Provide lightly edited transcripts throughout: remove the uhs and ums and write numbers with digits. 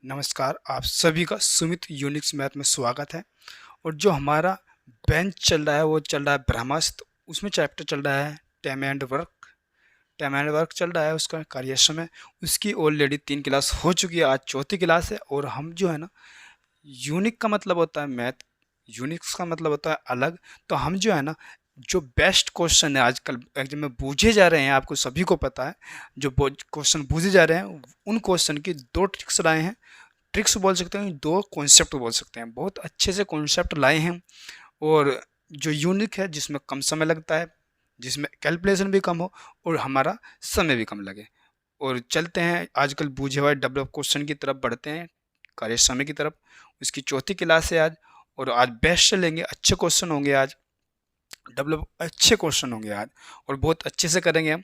नमस्कार, आप सभी का सुमित यूनिक्स मैथ में स्वागत है। और जो हमारा बेंच चल रहा है वो चल रहा है ब्रह्मास्त्र। उसमें चैप्टर चल रहा है टाइम एंड वर्क चल रहा है, उसका कार्य समय। उसकी ऑलरेडी 3 क्लास हो चुकी है, आज चौथी क्लास है। और हम जो है ना, यूनिक का मतलब होता है मैथ, यूनिक्स का मतलब होता है अलग। तो हम जो है ना, जो बेस्ट क्वेश्चन है आजकल एग्जाम में पूछे जा रहे हैं, आपको सभी को पता है, जो क्वेश्चन पूछे जा रहे हैं उन क्वेश्चन की दो ट्रिक्स लाए हैं। ट्रिक्स बोल सकते हैं, दो कॉन्सेप्ट बोल सकते हैं, बहुत अच्छे से कॉन्सेप्ट लाए हैं। और जो यूनिक है, जिसमें कम समय लगता है, जिसमें कैलकुलेशन भी कम हो और हमारा समय भी कम लगे। और चलते हैं आजकल बूझे हुए डेवलप क्वेश्चन की तरफ, बढ़ते हैं कार्य समय की तरफ। उसकी चौथी क्लास है आज, और आज बेस्ट चलेंगे, अच्छे क्वेश्चन होंगे आज, डेवलप अच्छे क्वेश्चन होंगे आज, और बहुत अच्छे से करेंगे हम।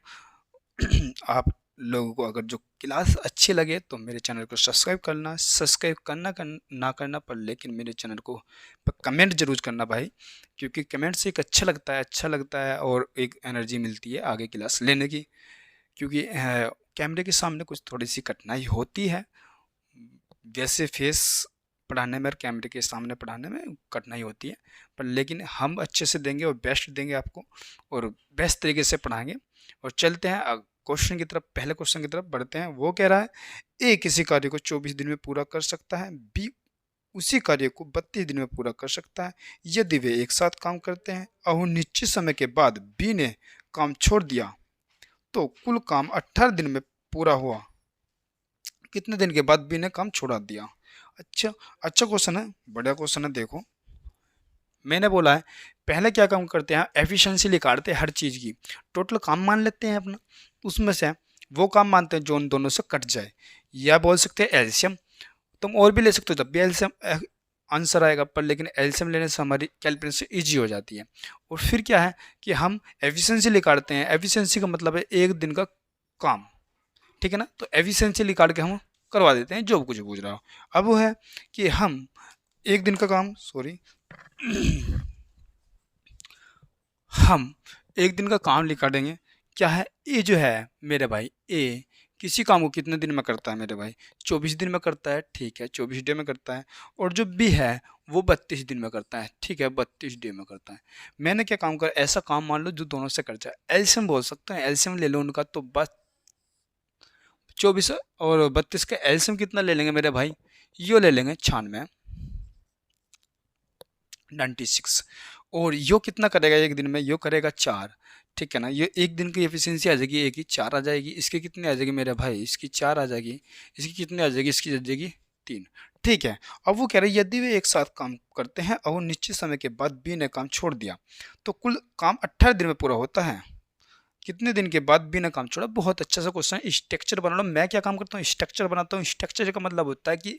आप लोगों को अगर जो क्लास अच्छी लगे तो मेरे चैनल को सब्सक्राइब ना करना पर, लेकिन मेरे चैनल को कमेंट जरूर करना भाई, क्योंकि कमेंट से एक अच्छा लगता है और एक एनर्जी मिलती है आगे क्लास लेने की। क्योंकि कैमरे के सामने कुछ थोड़ी सी कठिनाई होती है, वैसे फेस पढ़ाने में और कैमरे के सामने पढ़ाने में कठिनाई होती है, पर लेकिन हम अच्छे से देंगे और बेस्ट देंगे आपको, और बेस्ट तरीके से पढ़ाएंगे। और चलते हैं क्वेश्चन की तरफ, पहले क्वेश्चन की तरफ बढ़ते हैं। वो कह रहा है, ए किसी कार्य को 24 दिन में पूरा कर सकता है, बी उसी कार्य को 32 दिन में पूरा कर सकता है। यदि वे एक साथ काम करते हैं और निश्चित समय के बाद बी ने काम छोड़ दिया तो कुल काम 18 दिन में पूरा हुआ। कितने दिन के बाद बी ने काम छोड़ा दिया? अच्छा, अच्छा क्वेश्चन है, बढ़िया क्वेश्चन है। देखो, मैंने बोला है पहले क्या काम करते हैं, एफिशिएंसी निकालते हैं हर चीज़ की, टोटल काम मान लेते हैं अपना, उसमें से वो काम मानते हैं जो उन दोनों से कट जाए, या बोल सकते हैं एलसीएम। तुम और भी ले सकते हो, तब भी एलसीएम आंसर आएगा, पर लेकिन एलसीएम लेने से हमारी कैलकुलेशन ईजी हो जाती है। और फिर क्या है कि हम एफिशिएंसी निकालते हैं। एफिशिएंसी का मतलब है एक दिन का काम, ठीक है ना। तो एफिशिएंसी निकाल के हम करवा देते हैं जो कुछ पूछ रहा हो। अब वो है कि हम एक दिन का काम, सॉरी, हम एक दिन का काम लिखा देंगे। क्या है, ए जो है मेरे भाई, ए किसी काम को कितने दिन में करता है मेरे भाई? 24 दिन में करता है, ठीक है, 24 डे में करता है। और जो बी है वो 32 दिन में करता है, ठीक है, 32 डे में करता है। मैंने क्या काम कर, ऐसा काम मान लो जो दोनों से कर जाए, एलसीएम बोल सकते हैं, एलसीएम ले लो उनका, तो बस 24 और 32 का एलसीएम कितना ले लेंगे मेरे भाई? यो ले लेंगे 96, 96। और यो कितना करेगा एक दिन में? यो करेगा 4, ठीक है ना। ये एक दिन की एफिशिएंसी आ जाएगी, एक ही 4 आ जाएगी। इसकी कितनी आ जाएगी मेरे भाई? इसकी 4 आ जाएगी। इसकी कितनी आ जाएगी? इसकी आ जाएगी 3, ठीक है। अब वो कह रहे हैं यदि वे एक साथ काम करते हैं और निश्चित समय के बाद बी ने काम छोड़ दिया तो कुल काम 18 दिन में पूरा होता है। कितने दिन के बाद बिना काम छोड़ा? बहुत अच्छा सा क्वेश्चन है। स्ट्रक्चर बना लो। मैं क्या काम करता हूँ, स्ट्रक्चर बनाता हूँ। स्ट्रक्चर का मतलब होता है कि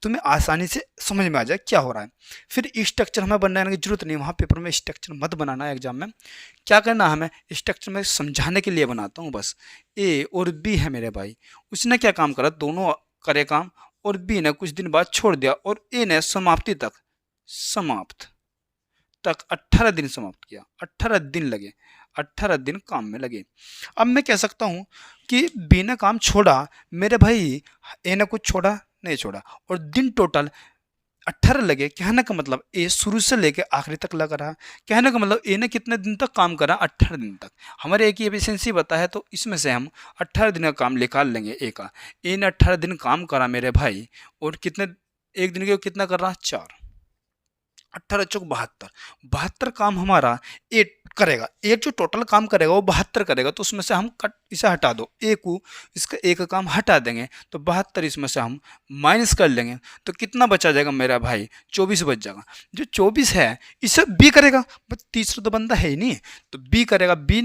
तुम्हें आसानी से समझ में आ जाए क्या हो रहा है। फिर स्ट्रक्चर हमें बनाने की जरूरत नहीं, वहाँ पेपर में स्ट्रक्चर मत बनाना है। एग्जाम में क्या करना, हमें स्ट्रक्चर में समझाने के लिए बनाता हूँ बस। ए और बी है मेरे भाई, उसने क्या काम करा, दोनों करे काम, और बी ने कुछ दिन बाद छोड़ दिया, और ए ने समाप्ति तक, समाप्त तक 18 दिन समाप्त किया। 18 दिन लगे, 18 दिन काम में लगे। अब मैं कह सकता हूँ कि बी ने काम छोड़ा मेरे भाई, ए ने कुछ छोड़ा नहीं छोड़ा, और दिन टोटल 18 लगे। कहने का मतलब ए शुरू से लेके आखिरी तक लगा रहा। कहने का मतलब ए ने कितने दिन तक काम करा? 18 दिन तक। हमारे ए की एफिशिएंसी बता है, तो इसमें से हम 18 दिन का काम निकाल लेंगे ए का। ए ने 18 दिन काम करा मेरे भाई, और कितने, एक दिन के कितना कर रहा? 4, 18 चौक 72, 72 काम हमारा ए करेगा। ए जो टोटल काम करेगा वो 72 करेगा, तो उसमें से हम कट, इसे हटा दो, ए को, इसका एक काम हटा देंगे, तो 72 इसमें से हम माइनस कर लेंगे, तो कितना बचा जाएगा मेरा भाई? 24 बच जाएगा। जो 24 है इसे बी करेगा, बस तीसरा तो बंदा है ही नहीं, तो बी करेगा। बी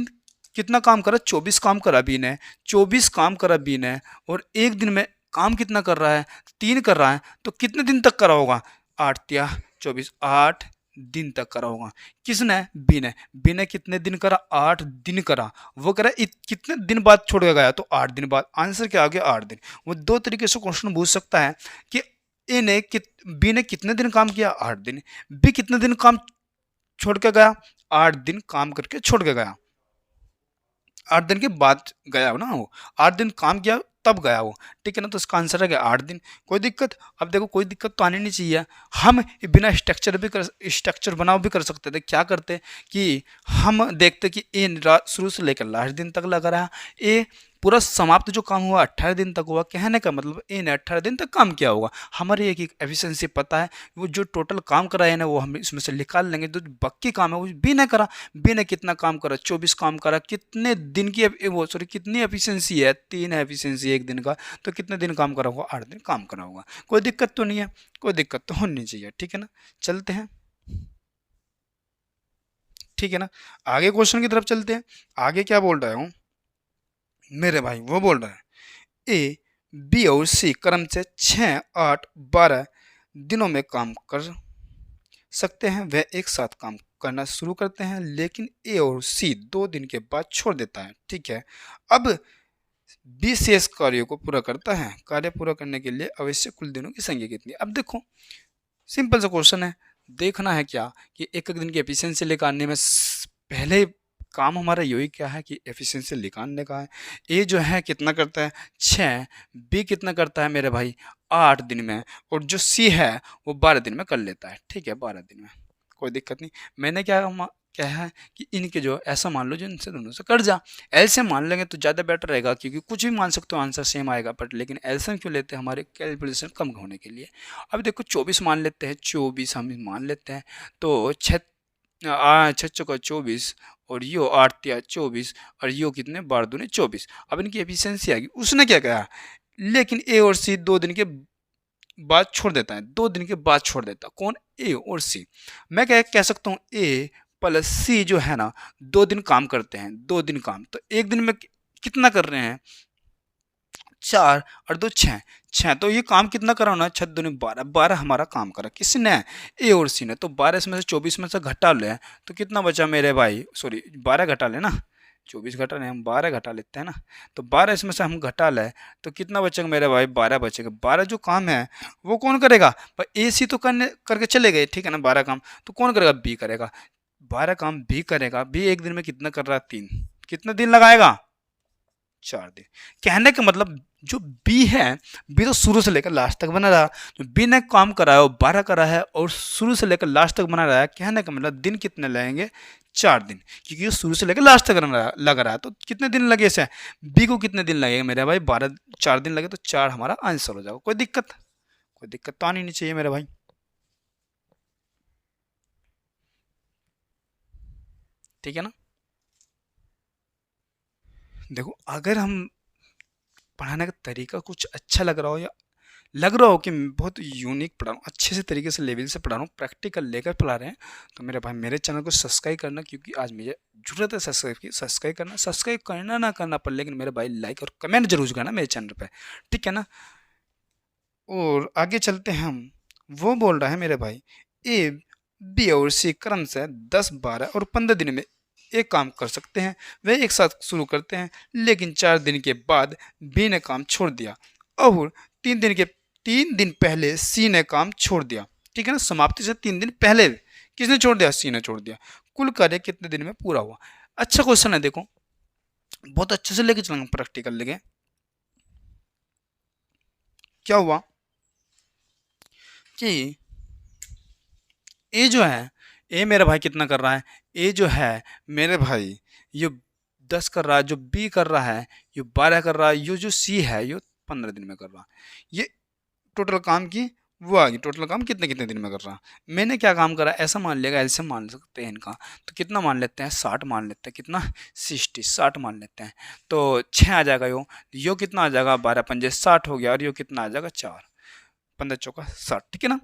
कितना काम करा? 24 काम करा बी ने, 24 काम करा बी ने, और एक दिन में काम कितना कर रहा है? 3 कर रहा है, तो कितने दिन तक करा होगा? 8 या 24, 8 दिन तक करा होगा। किसने? बी ने। बी ने कितने दिन करा? 8 दिन करा। वो कह रहा है कितने दिन बाद छोड़ के गया, तो 8 दिन बाद। आंसर क्या आ गया? 8 दिन। वो दो तरीके से क्वेश्चन पूछ सकता है कि ए ने बी ने कितने दिन काम किया? 8 दिन। बी कितने दिन काम छोड़ के गया? 8 दिन काम करके छोड़ के गया। 8 दिन के बाद गया हो ना वो, 8 दिन काम किया तब गया वो, ठीक है ना। तो इसका आंसर है क्या 8 दिन। कोई दिक्कत? अब देखो कोई दिक्कत तो आनी नहीं चाहिए। हम बिना स्ट्रक्चर बनाओ भी कर सकते थे। क्या करते कि हम देखते कि ए शुरू से लेकर लास्ट दिन तक लगा रहा, ए पूरा समाप्त जो काम हुआ 18 दिन तक हुआ। कहने का मतलब ए ने 18 दिन तक काम किया होगा। हमारे एक एफिशिएंसी पता है, वो जो टोटल काम करा है ना वो हम इसमें से निकाल लेंगे। जो बाकी काम है वो बी ने करा। बी ने कितना काम करा? 24 काम करा। कितने दिन की वो सॉरी कितनी एफिशिएंसी है? 3 है एफिशिएंसी एक दिन का। तो कितने दिन काम करा होगा? 8 दिन काम करा होगा। कोई दिक्कत तो नहीं है? कोई दिक्कत तो होनी चाहिए, ठीक है ना। चलते हैं, ठीक है ना, आगे क्वेश्चन की तरफ चलते हैं। आगे क्या बोल रहा हूँ मेरे भाई? वो बोल रहा है ए बी और सी क्रम से 6, 8, 12 दिनों में काम कर सकते हैं। वह एक साथ काम करना शुरू करते हैं, लेकिन ए और सी 2 दिन के बाद छोड़ देता है, ठीक है। अब बी शेष कार्यों को पूरा करता है। कार्य पूरा करने के लिए आवश्यक कुल दिनों की संख्या कितनी है? अब देखो सिंपल सा क्वेश्चन है। देखना है क्या कि एक एक दिन की एफिशिएंसी निकालने में पहले काम हमारा यही क्या है कि एफिशिएंसी निकालने का है। ए जो है कितना करता है? 6। बी कितना करता है मेरे भाई? 8 दिन में। और जो सी है वो 12 दिन में कर लेता है, ठीक है, 12 दिन में। कोई दिक्कत नहीं। मैंने क्या है कि इनके जो ऐसा मान लो जो इनसे दोनों से कट जा। एलसीएम मान लेंगे तो ज़्यादा बेटर रहेगा, क्योंकि कुछ भी मान सकते हो आंसर सेम आएगा। बट लेकिन एलसीएम क्यों लेते हैं? हमारे कैलकुलेशन कम होने के लिए। अब देखो 24 मान लेते हैं, 24 हम मान लेते हैं। तो 6 चौका 24 और यो 8 या 24 और यो कितने 12 दूनी 24। अब इनकी एफिशिएंसी आ गई। उसने क्या कहा? लेकिन ए और सी 2 दिन के बाद छोड़ देता है। 2 दिन के बाद छोड़ देता। कौन? ए और सी। मैं क्या कह सकता हूँ? ए प्लस सी जो है ना 2 दिन काम करते हैं। 2 दिन काम तो एक दिन में कितना कर रहे हैं? 4 और 2 6। 6 तो ये काम कितना करा होना? 6 दूनी 12। 12 हमारा काम करा किसने? ए और सी ने। तो 12 इसमें से 24 में से घटा ले तो कितना बचा मेरे भाई? सॉरी 12 घटा ले ना, 24 घटा नहीं, हम 12 घटा लेते हैं ना। तो 12 इसमें से हम घटा ले तो कितना बचेगा मेरे भाई? 12 बचेगा। 12 जो काम है वो कौन करेगा भाई? ए सी तो करके चले गए, ठीक है ना। 12 काम तो कौन करेगा? बी करेगा। 12 काम बी करेगा। बी एक दिन में कितना कर रहा है? 3। कितना दिन लगाएगा? 4 दिन। कहने का मतलब जो बी है, बी तो शुरू से लेकर लास्ट तक बना रहा। तो बी ने काम करा है वो 12 करा है और शुरू से लेकर लास्ट तक बना रहा है। कहने का मतलब दिन कितने लगेंगे? 4 दिन, क्योंकि वो शुरू से लेकर लास्ट तक लग रहा है। तो कितने दिन लगे इसे? बी को कितने दिन लगेगा मेरे भाई? 12, 4 दिन लगे तो 4 हमारा आंसर हो जाएगा। कोई दिक्कत? कोई दिक्कत तो आनी नहीं चाहिए मेरे भाई, ठीक है ना। देखो अगर हम पढ़ाने का तरीका कुछ अच्छा लग रहा हो या लग रहा हो कि मैं बहुत यूनिक पढ़ा रहा हूँ, अच्छे से तरीके से लेवल से पढ़ा रहा हूँ, प्रैक्टिकल लेकर पढ़ा रहे हैं, तो मेरे भाई मेरे चैनल को सब्सक्राइब करना, क्योंकि आज मुझे जरूरत है सब्सक्राइब की। सब्सक्राइब करना ना करना पर लेकिन मेरे भाई लाइक और कमेंट जरूर करना मेरे चैनल पे, ठीक है ना। और आगे चलते हैं हम। वो बोल रहा है मेरे भाई ए बी और सी क्रम से 10, 12 और 15 दिन में एक काम कर सकते हैं। वे एक साथ शुरू करते हैं, लेकिन 4 दिन के बाद बी ने काम छोड़ दिया और 3 दिन पहले सी ने काम छोड़ दिया, ठीक है ना। समाप्ति से 3 दिन पहले किसने छोड़ दिया? सी ने छोड़ दिया। कुल कार्य कितने दिन में पूरा हुआ? अच्छा क्वेश्चन है, देखो बहुत अच्छे से लेके चलेंगे प्रैक्टिकल लेके। क्या हुआ कि ए जो है, ए मेरा भाई कितना कर रहा है? ए जो है मेरे भाई ये 10 कर रहा है, जो बी कर रहा है ये 12 कर रहा है, ये जो सी है ये 15 दिन में कर रहा है। ये टोटल काम की वो आ गई। टोटल काम कितने कितने दिन में कर रहा। मैंने क्या काम करा? ऐसा मान लेगा, ऐसे मान सकते हैं इनका। तो कितना मान लेते हैं? 60 मान लेते हैं। कितना? 60 मान लेते हैं। तो 6 आ जाएगा यो कितना आ जाएगा? 12 पंजे 60 हो गया, और यो कितना आ जाएगा? 4, 15 चौका 60, ठीक है ना।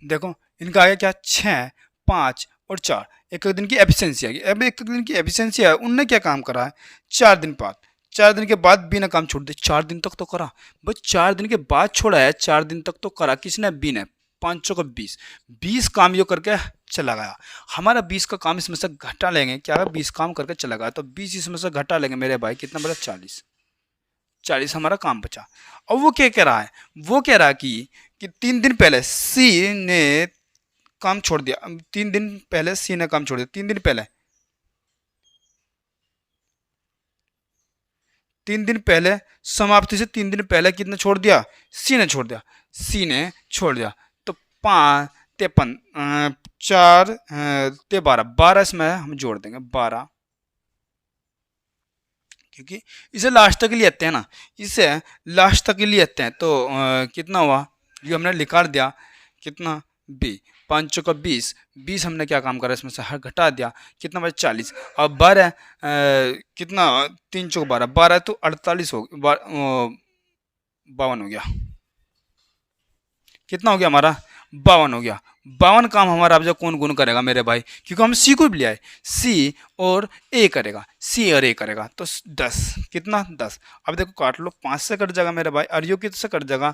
देखो इनका आया क्या? 6, 5 और 4। एक एक दिन की एफिशिएंसी आ गई। अब एक एक दिन की एफिशिएंसी है, उनने क्या काम करा है? 4 दिन बाद। 4 दिन के बाद बी ने काम छोड़ दिया। 4 दिन तक तो करा बस, 4 दिन के बाद छोड़ा है। 4 दिन तक तो करा किसने? बी ने। 5 चौका 20, 20 काम यो करके चला गया। हमारा 20 का काम इसमें से घटा लेंगे। क्या? 20 काम करके चला गया तो 20 इसमें से घटा लेंगे मेरे भाई। कितना बड़ा? 40। 40 हमारा काम बचा। और वो क्या कह रहा है? वो कह रहा है कि 3 दिन पहले सी ने काम छोड़ दिया। 3 दिन पहले सी ने काम छोड़ दिया। 3 दिन पहले 3 दिन पहले, समाप्ति से 3 दिन पहले कितने छोड़ दिया, सी ने छोड़ दिया, सी ने छोड़ दिया। तो 5 53 4 ते 12, 12 इसमें हम जोड़ देंगे 12, क्योंकि इसे लास्ट तक लेते हैं ना, इसे लास्ट तक लेते हैं। तो कितना हुआ, ये हमने निकाल दिया, कितना बी, 5 चौका 20, 20 हमने क्या काम करा, इसमें से हर घटा दिया, कितना बचा 40। अब 12 कितना, 3 चौका 12, 12 तो 48 हो, 52 हो गया, कितना हो गया हमारा, 52 हो गया। 52 काम हमारा अब जो कौन गुण करेगा मेरे भाई, क्योंकि हम सी को भी लिया है, सी और ए करेगा, सी और ए करेगा, तो 10, कितना 10। अब देखो काट लो, 5 से कट जाएगा मेरे भाई, और यो कितने से कट जाएगा,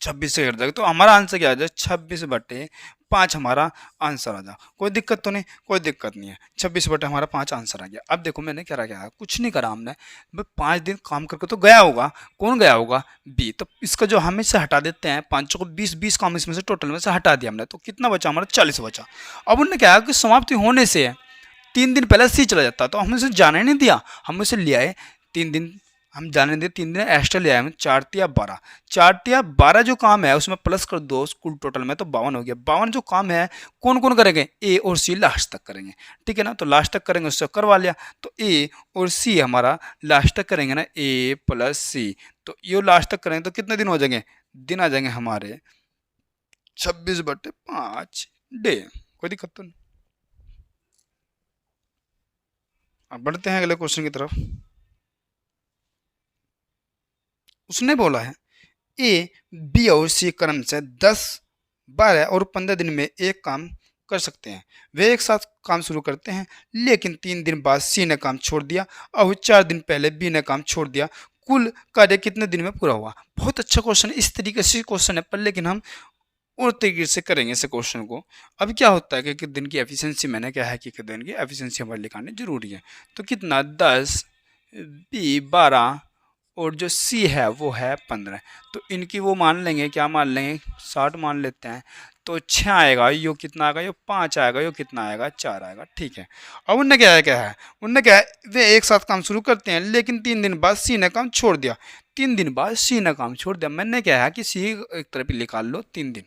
26 से कट जाएगा। तो हमारा आंसर क्या आ जाए, 26/5 हमारा आंसर आ जाए। कोई दिक्कत तो नहीं, कोई दिक्कत नहीं है, 26/5 आंसर आ गया। अब देखो मैंने क्या किया, कुछ नहीं करा हमने, 5 दिन काम करके तो गया होगा, कौन गया होगा, बी। तो इसका जो हम इससे हटा देते हैं, 5 को 20, 20 काम इसमें से टोटल में से हटा दिया हमने, तो कितना बचा हमारा, 40 बचा। अब उन्होंने क्या कि समाप्ति होने से 3 दिन पहले सी चला जाता, तो हमने उसे जाने नहीं दिया, हम उसे ले आए 3 दिन, हम जाने दें 3 दिन एक्स्ट्रा ले आए हम, 4 तिया 12, 4 तिया 12 जो काम है उसमें प्लस कर दो कुल टोटल में, तो 52 हो गया। 52 जो काम है कौन कौन करेंगे, ए और सी लास्ट तक करेंगे, ठीक है ना। तो लास्ट तक करेंगे, उससे करवा लिया, तो ए और सी हमारा लास्ट तक करेंगे ना, ए प्लस सी, तो ये लास्ट तक करेंगे तो कितने दिन हो जाएंगे, दिन आ जाएंगे हमारे 26/5 डे। कोई दिक्कत तो नहीं। अब बढ़ते हैं अगले क्वेश्चन की तरफ। उसने बोला है ए, बी और सी क्रम से 10, 12 और 15 दिन में एक काम कर सकते हैं। वे एक साथ काम शुरू करते हैं, लेकिन 3 दिन बाद सी ने काम छोड़ दिया और 4 दिन पहले बी ने काम छोड़ दिया। कुल कार्य कितने दिन में पूरा हुआ। बहुत अच्छा क्वेश्चन है, इस तरीके से क्वेश्चन है, पर लेकिन हम और तरीके से करेंगे इस क्वेश्चन को। अब क्या होता है कि दिन की एफिशिएंसी, मैंने क्या है कि दिन की एफिशिएंसी हमारे लिखानी जरूरी है। तो कितना, 10, बी 12 और जो सी है वो है 15, तो इनकी वो मान लेंगे, क्या मान लेंगे, 60 मान लेते हैं। तो 6 आएगा, यो कितना आएगा, यो 5 आएगा, यो कितना आएगा, 4 आएगा, ठीक है। अब उनने क्या है, उनने क्या है, वे एक साथ काम शुरू करते हैं, लेकिन 3 दिन बाद सी ने काम छोड़ दिया। 3 दिन बाद सी ने काम छोड़ दिया, मैंने क्या है कि सी एक तरफ निकाल लो, 3 दिन,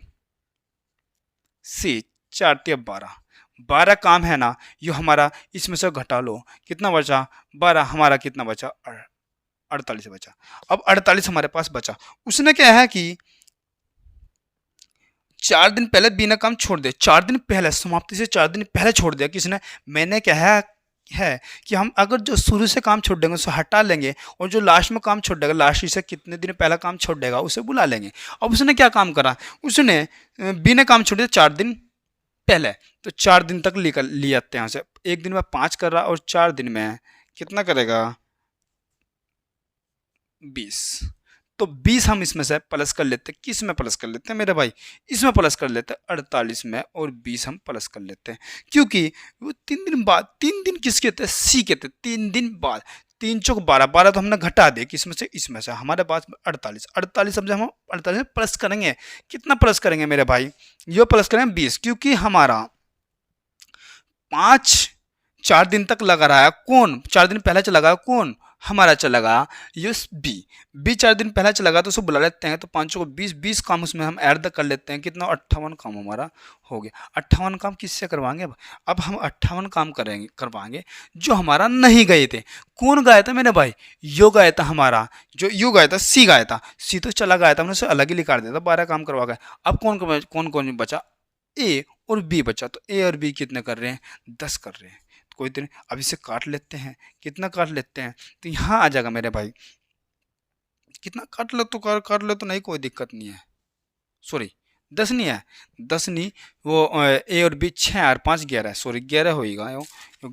सी 4 तिया 12, 12 काम है ना, यो हमारा इसमें से घटा लो, कितना बचा, 12, हमारा कितना बचा, 48 बचा। अब 48 हमारे पास बचा, उसने क्या है कि 4 दिन पहले बी ने काम छोड़ दिया, 4 दिन पहले, समाप्ति से 4 दिन पहले छोड़ दिया किसने, मैंने क्या है कि हम अगर जो शुरू से काम छोड़ देंगे उसे हटा लेंगे, और जो लास्ट में काम छोड़ देगा, लास्ट से कितने दिन पहला काम छोड़ देगा उसे बुला लेंगे। अब उसने क्या काम करा, उसने बी ने काम छोड़ दिया 4 दिन पहले, तो 4 दिन तक ले आते हैं यहाँ से, एक दिन में 5 कर रहा और 4 दिन में कितना करेगा, 20। तो 20 हम इसमें से प्लस कर लेते हैं, किस में प्लस कर लेते हैं मेरे भाई, इसमें प्लस कर लेते हैं 48 में, और 20 हम प्लस कर लेते हैं, क्योंकि वो 3 दिन बाद, 3 दिन किसके होते हैं, सी के थे, 3 दिन बाद, 3 चौक 12, 12 तो हमने घटा दिया, किसमें से, इसमें से, हमारे पास 48, 48 समझे, हम 48 में प्लस करेंगे, कितना प्लस करेंगे मेरे भाई, यो प्लस करेंगे 20, क्योंकि हमारा 5 4 दिन तक लगा रहा है, कौन 4 दिन पहले चला गया, कौन हमारा चला गया, ये बी 4 दिन पहले चला गया, तो उसको बुला लेते हैं, तो 5 को 20, 20 काम उसमें हम ऐड कर लेते हैं, कितना 58 काम हमारा हो गया। 58 काम किससे करवाएंगे, अब हम 58 काम करवाएंगे जो हमारा नहीं गए थे। कौन गाया था मेरे भाई, यो गाया था हमारा, जो यू गाया था, सी गाया था, सी तो चला गया था, हमने उसे अलग ही निकाल दिया था, 12 काम करवा गए। अब कौन कौन बचा, ए और बी बचा, तो ए और बी कितने कर रहे हैं, 10 कर रहे हैं। कोई दिन अब इसे काट लेते हैं, कितना काट लेते हैं, तो यहाँ आ जाएगा मेरे भाई, कितना काट लो तो काट लो तो नहीं, कोई दिक्कत नहीं है, सॉरी 10 नहीं है, 10 नहीं, वो ए और बी 6 और 5 11, सॉरी 11 होगा, यो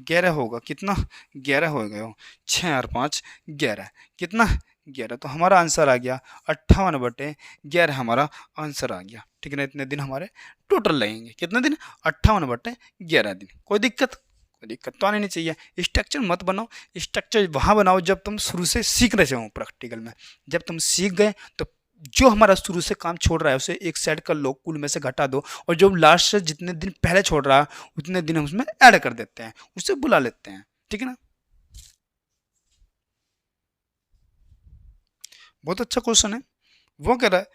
11 होगा, कितना 11 होगा, यो 6 और 5 11, कितना 11, तो हमारा आंसर आ गया 58/11 हमारा आंसर आ गया, ठीक है ना। इतने दिन हमारे टोटल लगेंगे, कितने दिन, 58/11 दिन। कोई दिक्कत तो आनी नहीं चाहिए। स्ट्रक्चर मत बनाओ, स्ट्रक्चर वहाँ बनाओ जब तुम शुरू से सीख रहे हो, प्रैक्टिकल में जब तुम सीख गए तो जो हमारा शुरू से काम छोड़ रहा है उसे एक साइड कर लो, कुल में से घटा दो, और जो लास्ट से जितने दिन पहले छोड़ रहा है उतने दिन हम उसमें ऐड कर देते हैं, उसे बुला लेते हैं, ठीक है ना। बहुत अच्छा क्वेश्चन है। वो कह रहा है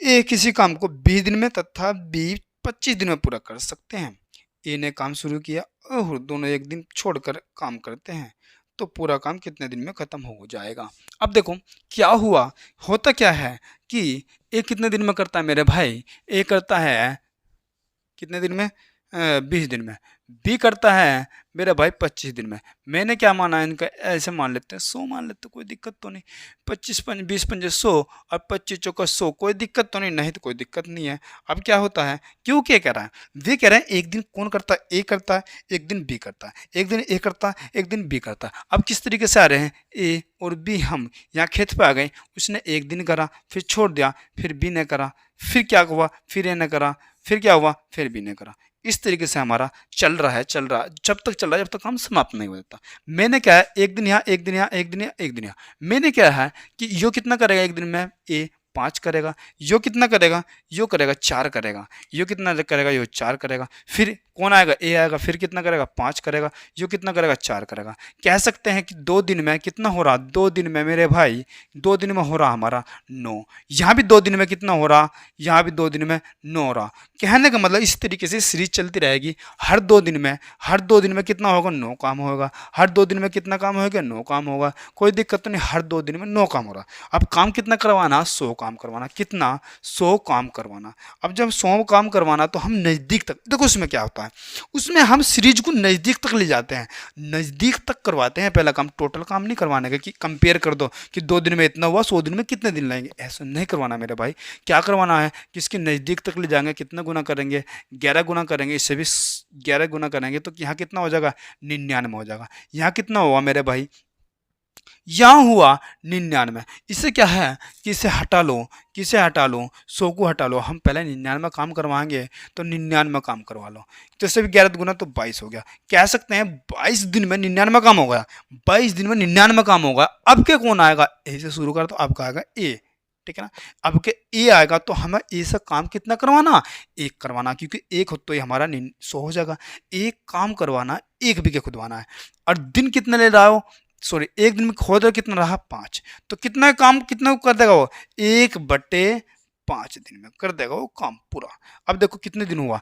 ए किसी काम को 20 दिन में तथा बी 25 दिन में पूरा कर सकते हैं। ए ने काम शुरू किया और दोनों एक दिन छोड़कर काम करते हैं, तो पूरा काम कितने दिन में खत्म हो जाएगा। अब देखो क्या हुआ, होता क्या है कि ए कितने दिन में करता है मेरे भाई, ए करता है कितने दिन में, 20 दिन में। बी करता है मेरा भाई 25 दिन में। मैंने क्या माना है इनका, ऐसे मान लेते हैं 100 मान लेते हैं, कोई दिक्कत तो नहीं। 25 पंज 20 पंजे 100 और 25 चौका 100, कोई दिक्कत तो नहीं, नहीं तो कोई दिक्कत नहीं है। अब क्या होता है, क्यों क्या कह रहा है, वे कह रहे हैं एक दिन कौन करता है, ए करता है, एक दिन बी करता है, एक दिन ए करता है, एक दिन बी करता है। अब किस तरीके से आ रहे हैं, ए और बी हम यहाँ खेत पे आ गए, उसने एक दिन करा फिर छोड़ दिया, फिर बी ने करा, फिर क्या हुआ, फिर ए ने करा, फिर क्या हुआ, फिर बी ने करा। इस तरीके से हमारा चल रहा है, चल रहा है, जब तक चल रहा है जब तक हम समाप्त नहीं हो जाता। मैंने क्या है, एक दिन यहाँ, एक दिन यहाँ, एक दिन यहाँ, एक दिन यहाँ। मैंने क्या है कि यो कितना करेगा एक दिन में, ए 5 करेगा, यो कितना करेगा, यो करेगा 4 करेगा, यो कितना करेगा, यो 4 करेगा, फिर कौन आएगा, ए आएगा, फिर कितना करेगा, 5 करेगा, यो कितना करेगा, 4 करेगा। कह सकते हैं कि 2 दिन में कितना हो रहा, 2 दिन में मेरे भाई 2 दिन में हो रहा हमारा 9। यहाँ भी 2 दिन में कितना हो रहा, यहाँ भी 2 दिन में 9 हो रहा। कहने का मतलब इस तरीके से सीरीज चलती रहेगी। हर 2 दिन में, हर 2 दिन में कितना होगा, 9 काम होगा। हर 2 दिन में कितना काम होगा, 9 काम होगा। कोई दिक्कत तो नहीं, हर 2 दिन में 9 काम हो रहा। अब काम कितना करवाना, 100 काम करवाना। कितना, 100 काम करवाना। अब जब 100 काम करवाना तो हम नज़दीक तक, देखो उसमें क्या होता है, उसमें हम सीरीज को नज़दीक तक ले जाते हैं, नज़दीक तक करवाते हैं पहला काम। टोटल काम नहीं करवाने का कि कंपेयर कर दो कि 2 दिन में इतना हुआ, 100 दिन में कितने दिन लगेंगे, ऐसा नहीं करवाना मेरे भाई। क्या करवाना है कि इसके नज़दीक तक ले जाएंगे। कितना गुना करेंगे, 11 गुना करेंगे, इससे भी 11 गुना करेंगे तो यहाँ कितना हो जाएगा, 99 हो जाएगा। यहाँ कितना हुआ मेरे भाई, यहाँ हुआ 99। इससे क्या है कि इसे हटा लो, किसे हटा लो, 100 को हटा लो। हम पहले 99 काम करवाएंगे तो 99 काम करवा लो, तो इससे भी 11 गुना तो 22 हो गया। कह सकते हैं 22 दिन में 99 काम हो गया, 22 दिन में 99 काम होगा। अब के कौन आएगा, ए से शुरू कर, तो अब का आएगा ए, ठीक है ना। अब के ए आएगा तो हमें ए से काम कितना करवाना, एक करवाना, क्योंकि एक हो तो ये हमारा 100 हो जाएगा। एक काम करवाना, एक भी के खुदवाना है। और दिन कितने ले रहा हो, सॉरी, एक दिन में खोद कितना रहा, 5। तो कितना काम कितना कर देगा वो, 1/5 दिन में कर देगा वो काम पूरा। अब देखो कितने दिन हुआ,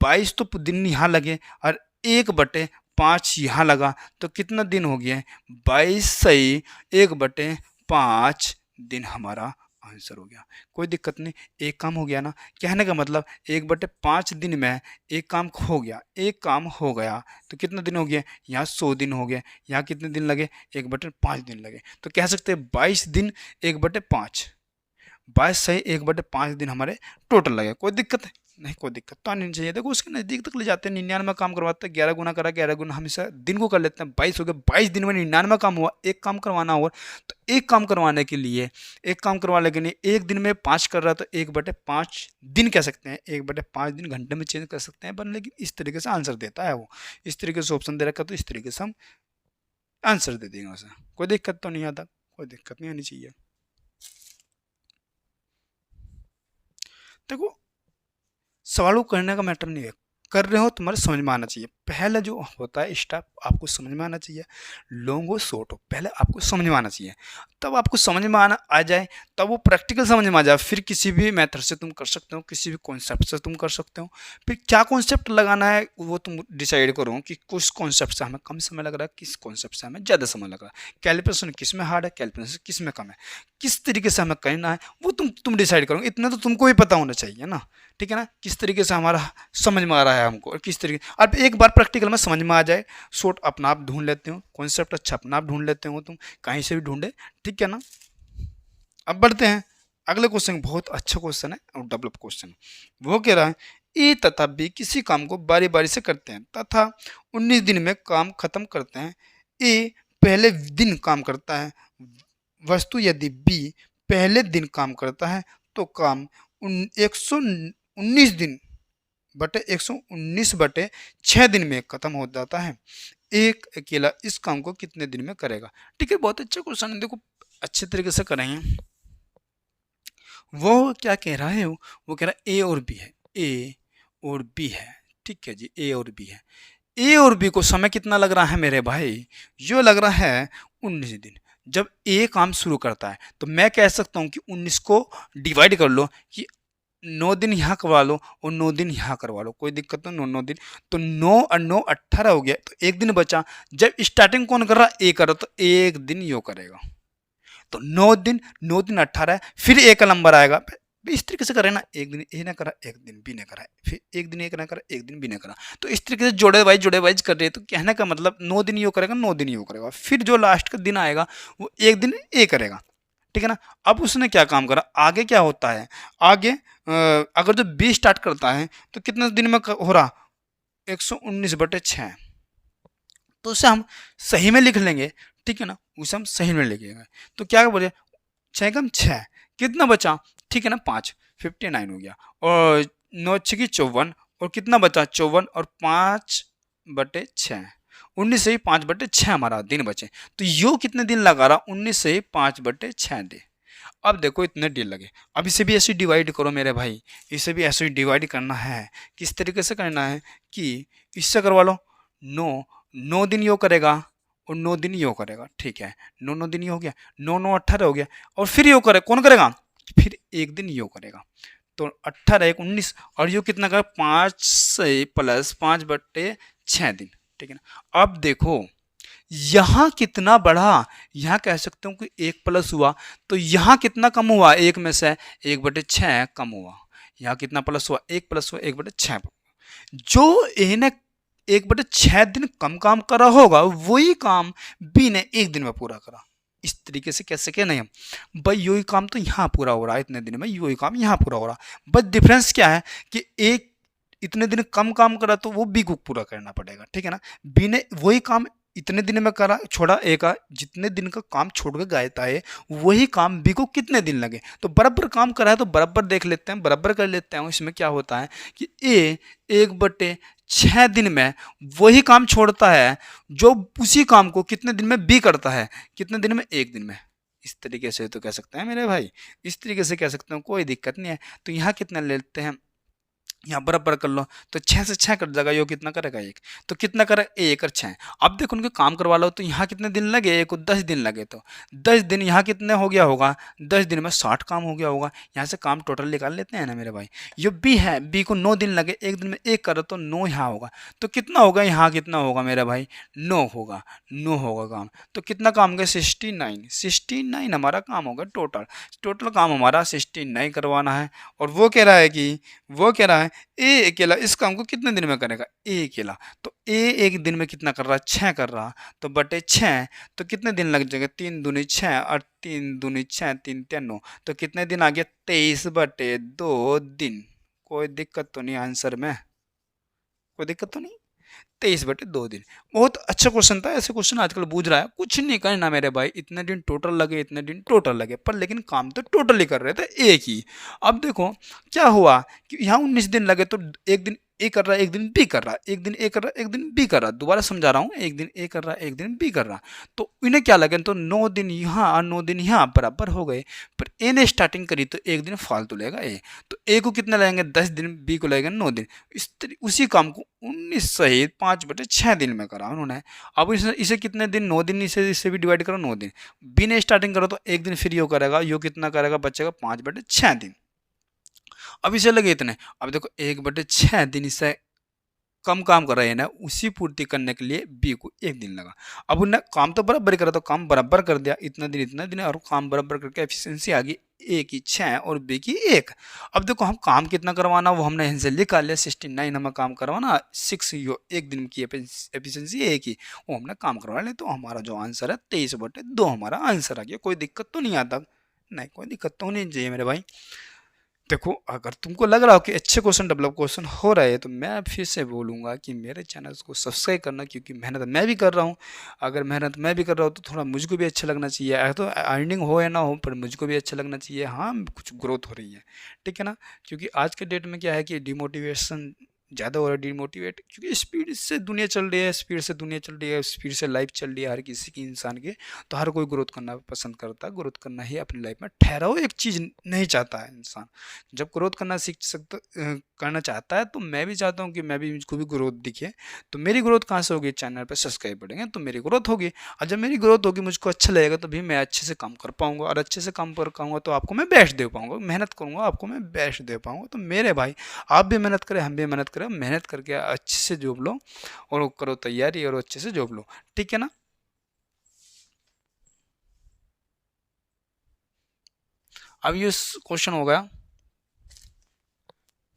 22 तो दिन यहाँ लगे और 1/5 यहाँ लगा, तो कितना दिन हो गया, 22 सही 1/5 दिन हमारा आंसर हो गया। कोई दिक्कत नहीं, एक काम हो गया ना। कहने का मतलब 1/5 दिन में एक काम हो गया, एक काम हो गया, तो कितना दिन हो गया, यहाँ 100 दिन हो गए। यहाँ कितने दिन लगे, 1/5 दिन लगे। तो कह सकते हैं 22 दिन 1/5, 22 सही 1/5 दिन हमारे टोटल लगे। कोई दिक्कत है नहीं, कोई दिक्कत तो नहीं चाहिए। देखो उसके नज़दीक तक ले जाते हैं, 99 काम करवाते हैं, 11 गुना करा, 11 गुना हमेशा दिन को कर लेते हैं, 22 हो गया। 22 दिन में 99 काम हुआ, एक काम करवाना हुआ। तो एक काम करवाने के लिए, एक काम करवाने के लिए एक दिन में 5 कर रहा है, तो 1/5 दिन कह सकते हैं, 1/5 दिन घंटे में चेंज कर सकते हैं, पर लेकिन इस तरीके से आंसर देता है वो, इस तरीके से ऑप्शन दे रखा, तो इस तरीके से हम आंसर दे देंगे उसे। कोई दिक्कत तो नहीं आता, कोई दिक्कत नहीं आनी चाहिए। देखो सवालों को करने का मैटर नहीं है, कर रहे हो तुम्हारे समझ में आना चाहिए। पहले जो होता है स्टेप आपको समझ में आना चाहिए, लॉन्ग हो शॉर्ट हो, पहले आपको समझ में आना चाहिए। तब आपको समझ में आना आ जाए, तब वो प्रैक्टिकल समझ में आ जाए, फिर किसी भी मेथड से तुम कर सकते हो, किसी भी कॉन्सेप्ट से तुम कर सकते हो। फिर क्या कॉन्सेप्ट लगाना है वो तुम डिसाइड करो कि कुछ कॉन्सेप्ट से हमें कम समय लग रहा है, किस कॉन्सेप्ट से हमें ज़्यादा समय लग रहा है, कैलिब्रेशन किस में हार्ड है, कैलिब्रेशन किस में कम है, किस तरीके से हमें करना है वो तुम डिसाइड करो। इतना तो तुमको ही पता होना चाहिए ना, ठीक है ना, किस तरीके से हमारा समझ में आ रहा है हमको, और किस तरीके। अब एक बार प्रैक्टिकल में समझ में आ जाए, शॉर्ट अपना आप ढूंढ लेते हो, कॉन्सेप्ट अच्छा अपना आप ढूंढ लेते हो, तुम कहीं से भी ढूंढे, ठीक है ना। अब बढ़ते हैं अगले क्वेश्चन, बहुत अच्छा क्वेश्चन है और डेवलप क्वेश्चन। वो कह रहा है ए तथा बी किसी काम को बारी बारी से करते हैं तथा 19 दिन में काम खत्म करते हैं। ए पहले दिन काम करता है, वस्तु यदि बी पहले दिन काम करता है तो काम 119 दिन बटे 119 बटे 6 दिन में खत्म हो जाता है। एक अकेला इस काम को कितने दिन में करेगा। ठीक है, बहुत अच्छा क्वेश्चन है, देखो अच्छे तरीके से करेंगे। वो क्या कह रहा है, वो कह रहा है ए और बी है, ए और बी है, ठीक है जी, ए और बी है। ए और बी को समय कितना लग रहा है मेरे भाई, जो लग रहा है 19 दिन। जब ए काम शुरू करता है तो मैं कह सकता हूँ कि 19 को डिवाइड कर लो कि 9 दिन यहाँ करवा लो और 9 दिन यहाँ करवा लो, कोई दिक्कत नहीं, 9 दिन। तो 9 और 9 18 हो गया, तो एक दिन बचा। जब स्टार्टिंग कौन कर रहा, ए कर रहा, तो एक दिन यो करेगा। तो 9 दिन, 9 दिन 18 है, फिर ए का नंबर आएगा। इस तरीके से करें ना, एक दिन ए ने करा, एक दिन बी ने करा, फिर एक दिन ए ने करा, एक दिन बी ने करा। तो इस तरीके से जोड़े वाइज कर रहे हैं। तो कहने का मतलब 9 दिन यो करेगा, 9 दिन यो करेगा, फिर जो लास्ट का दिन आएगा वो एक दिन ए करेगा, ठीक है ना। अब उसने क्या काम करा, आगे क्या होता है, आगे अगर जो बी स्टार्ट करता है तो कितने दिन में हो रहा, 119/6। तो उसे हम सही में लिख लेंगे, ठीक है ना, उसे हम सही में लिखेंगे। तो क्या बोले, 6 कितना बचा, ठीक है ना, 5, 59 हो गया। और 9 54, और कितना बचा 54, और 5/6, 19 से ही 5/6 हमारा दिन बचे। तो यो कितने दिन लगा रहा, 19 से ही 5/6 दिन। अब देखो इतने दिन लगे। अब इसे भी ऐसे डिवाइड करो मेरे भाई, इसे भी ऐसे डिवाइड करना है। किस तरीके से करना है कि इससे करवा लो, 9 दिन यो करेगा और 9 दिन यो करेगा, ठीक है, 9 दिन यो हो गया, 9 18 हो गया, और फिर यो करे, कौन करेगा, फिर एक दिन यो करेगा। तो 18 1 19, और यो कितना करेगा, 5 से प्लस 5/6 दिन, ठीक है ना। अब देखो यहाँ कितना बढ़ा, यहाँ कह सकते हो कि 1 प्लस हुआ, तो यहाँ कितना कम हुआ, 1 में से 1/6 कम हुआ। यहाँ कितना प्लस हुआ, 1 प्लस हुआ, 1/6। जो ए ने 1/6 दिन कम काम करा होगा, वही काम बी ने एक दिन में पूरा करा। इस तरीके से कैसे क्या नहीं, हम भाई यही काम तो यहाँ पूरा हो रहा है इतने दिन में, यही काम यहाँ पूरा हो रहा। बस डिफरेंस क्या है कि एक इतने दिन कम काम करा तो वो बी को पूरा करना पड़ेगा, ठीक है ना। बी ने वही काम इतने दिन में करा, छोड़ा ए का, जितने दिन का काम छोड़ के गया था वही काम बी को कितने दिन लगे। तो बराबर काम करा है तो बराबर देख लेते हैं, बराबर कर लेते हैं। इसमें क्या होता है कि ए 1/6 दिन में वही काम छोड़ता है जो उसी काम को कितने दिन में बी करता है, कितने दिन में, एक दिन में। इस तरीके से तो कह सकते हैं मेरे भाई, इस तरीके से कह सकते हैं, कोई दिक्कत नहीं है। तो यहाँ कितना लेते हैं, यहाँ बराबर कर लो, तो 6 से 6 कट जाएगा, यो कितना करेगा, 1। तो कितना करेगा, 1 और 6। अब देखो उनके काम करवा लो, तो यहाँ कितने दिन लगे, एक को 10 दिन लगे, तो 10 दिन यहाँ कितने हो गया होगा, 10 दिन में 60 काम हो गया होगा। यहाँ से काम टोटल निकाल लेते हैं ना मेरे भाई। ये बी है, बी को 9 दिन लगे, एक दिन में 1 करो तो 9 यहाँ होगा। तो कितना होगा, यहाँ कितना होगा मेरे भाई, 9 होगा, 9 होगा काम। तो कितना काम हो गया, 69 हमारा काम होगा टोटल काम हमारा 69 करवाना है। और वो कह रहा है कि ए अकेला इस काम को कितने दिन में करेगा, ए अकेला। तो ए एक दिन में कितना कर रहा, 6 कर रहा, तो बटे 6, तो कितने दिन लग जाएगा, 3 दूनी 6, और 3 दूनी 6, 3 3 9, तो कितने दिन आ गया, 23/2 दिन। कोई दिक्कत तो नहीं आंसर में, कोई दिक्कत तो नहीं, 23/2 दिन। बहुत अच्छा क्वेश्चन था, ऐसे क्वेश्चन आजकल पूछ रहा है। कुछ नहीं करना मेरे भाई, इतने दिन टोटल लगे, इतने दिन टोटल लगे, पर लेकिन काम तो टोटल ही कर रहे थे एक ही। अब देखो क्या हुआ कि यहाँ 19 दिन लगे, तो एक दिन ए कर रहा है, एक दिन बी कर रहा है, एक दिन ए कर रहा है, एक दिन बी कर रहा है। दोबारा समझा रहा हूँ, एक दिन ए कर रहा है, एक दिन बी कर रहा है। तो इन्हें क्या लगे, तो 9 दिन यहाँ और 9 दिन यहाँ बराबर हो गए। पर ए ने स्टार्टिंग करी तो एक दिन फालतू लेगा ए, तो ए को कितना लगेंगे, 10 दिन, बी को लगेगा 9 दिन। उसी काम को 19 सहित 5/6 दिन में करा उन्होंने। अब इसे कितने दिन, 9 दिन, इसे भी डिवाइड करो, 9 दिन। बी ने स्टार्टिंग करो तो एक दिन फिर यो करेगा, यो कितना करेगा, बचेगा 5/6 दिन। अब इसे लगे इतने, अब देखो 1/6 दिन इससे कम काम कर रहे हैं ना, उसी पूर्ति करने के लिए बी को एक दिन लगा। अब उन्हें काम तो बराबर करा, तो काम बराबर कर दिया, इतना दिन, और काम बराबर करके एफिशिएंसी आ गई, ए की 6 और बी की 1। अब देखो हम काम कितना करवाना वो हमने यहाँ से लिखा लिया, 69 हमें काम करवाना, 6 यो एक दिन की एफिशिएंसी ए की, वो हमने काम करवा लिया। तो हमारा जो आंसर है 23/2 हमारा आंसर आ गया। कोई दिक्कत तो नहीं आता, नहीं कोई दिक्कत तो नहीं चाहिए मेरे भाई। देखो अगर तुमको लग रहा हो कि अच्छे क्वेश्चन डेवलप क्वेश्चन हो रहे हैं, तो मैं फिर से बोलूँगा कि मेरे चैनल को सब्सक्राइब करना, क्योंकि मेहनत मैं भी कर रहा हूँ। अगर मेहनत मैं भी कर रहा हूँ तो थोड़ा मुझको भी अच्छा लगना चाहिए। तो अर्निंग हो या ना हो, पर मुझको भी अच्छा लगना चाहिए, हाँ कुछ ग्रोथ हो रही है, ठीक है ना। क्योंकि आज के डेट में क्या है कि डिमोटिवेशन ज़्यादा हो रहा है डिमोटिवेट, क्योंकि स्पीड से दुनिया चल रही है, स्पीड से दुनिया चल रही है, स्पीड से लाइफ चल रही है हर किसी की, इंसान के। तो हर कोई ग्रोथ करना पसंद करता है, ग्रोथ करना ही अपनी लाइफ में। ठहराव एक चीज़ नहीं चाहता है इंसान। जब ग्रोथ करना सीख सकता करना चाहता है, तो मैं भी चाहता हूँ कि मैं भी, मुझको भी ग्रोथ दिखे। तो मेरी ग्रोथ कहाँ से होगी? चैनल पर सब्सक्राइब बढ़ेंगे तो मेरी ग्रोथ होगी, और जब मेरी ग्रोथ होगी, मुझको अच्छा लगेगा, तो भी मैं अच्छे से काम कर पाऊंगा, और अच्छे से काम कर पाऊंगा तो आपको मैं बेस्ट दे पाऊंगा, मेहनत करूंगा आपको मैं बेस्ट दे पाऊंगा। तो मेरे भाई, आप भी मेहनत करें, हम भी मेहनत करें, मेहनत करके अच्छे से जॉब लो, और करो तैयारी, और अच्छे से जॉब लो, ठीक है ना। अब ये क्वेश्चन हो गया,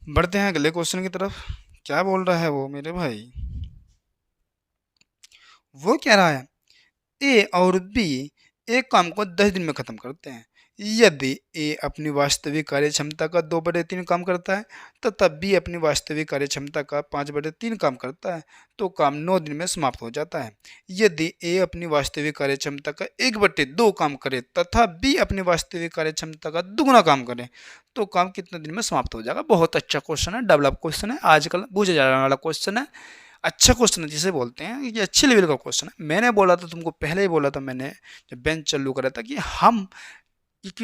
बढ़ते हैं अगले क्वेश्चन की तरफ। क्या बोल रहा है वो मेरे भाई? वो कह रहा है ए और बी एक काम को 10 दिन में खत्म करते हैं। यदि ए अपनी वास्तविक कार्य क्षमता का 2/3 काम करता है, तथा बी अपनी वास्तविक कार्य क्षमता का 5/3 काम करता है, तो काम 9 दिन में समाप्त हो जाता है। यदि ए अपनी वास्तविक कार्य क्षमता का 1/2 काम करे, तथा बी अपनी वास्तविक कार्य क्षमता का दुगुना काम करे, तो काम कितने दिन में समाप्त हो जाएगा? बहुत अच्छा क्वेश्चन है, डेवलप क्वेश्चन है, आजकल पूछा जाने वाला क्वेश्चन है। अच्छा क्वेश्चन है, जिसे बोलते हैं ये अच्छे लेवल का क्वेश्चन है। मैंने बोला था तुमको, पहले ही बोला था मैंने, जब बेंच चालू करा था, कि हम एक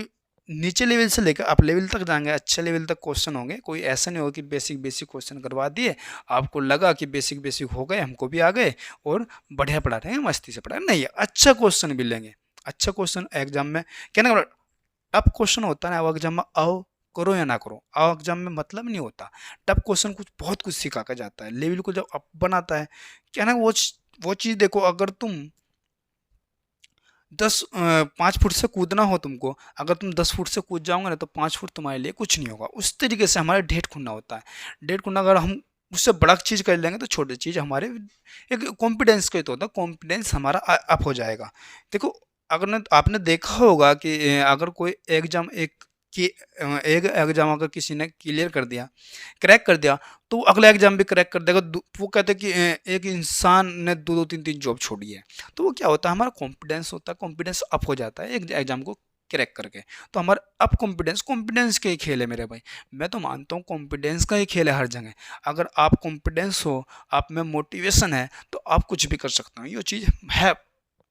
नीचे लेवल से लेकर अप लेवल तक जाएंगे, अच्छे लेवल तक क्वेश्चन होंगे। कोई ऐसा नहीं होगा कि बेसिक बेसिक क्वेश्चन करवा दिए, आपको लगा कि बेसिक बेसिक हो गए, हमको भी आ गए, और बढ़िया पढ़ा रहे हैं, मस्ती से पढ़ा रहे हैं। नहीं, अच्छा क्वेश्चन भी लेंगे। अच्छा क्वेश्चन एग्जाम में, कहने का टफ क्वेश्चन होता है ना, वो एग्जाम में आओ, करो या ना करो, आओ एग्जाम में मतलब नहीं होता। टफ क्वेश्चन कुछ बहुत कुछ सिखा कर जाता है, लेवल को जब अप बनाता है। क्या ना, वो चीज़ देखो, अगर तुम 5 फुट से कूदना हो तुमको, अगर तुम 10 फुट से कूद जाओगे ना, तो 5 फुट तुम्हारे लिए कुछ नहीं होगा। उस तरीके से हमारा ढेर खुलना होता है। ढेर खुलना, अगर हम उससे बड़ा चीज़ कर लेंगे, तो छोटी चीज़ हमारे एक कॉन्फिडेंस का ही तो होता है, कॉन्फिडेंस हमारा अप हो जाएगा। देखो, अगर आपने देखा होगा कि अगर कोई एग्जाम एक एग्जाम अगर किसी ने क्लियर कर दिया, क्रैक कर दिया, तो अगला एग्जाम भी क्रैक कर देगा। वो कहते हैं कि एक इंसान ने 2-2 3-3 जॉब छोड़ी है। तो वो क्या होता है, हमारा कॉन्फिडेंस होता है, कॉन्फिडेंस अप हो जाता है एक एग्जाम को क्रैक करके। तो हमारा अप कॉन्फिडेंस का ही खेल है मेरे भाई। मैं तो मानता हूँ कॉन्फिडेंस का ही खेल है हर जगह। अगर आप कॉन्फिडेंस हो, आप में मोटिवेशन है, तो आप कुछ भी कर सकते हो। ये चीज़ है,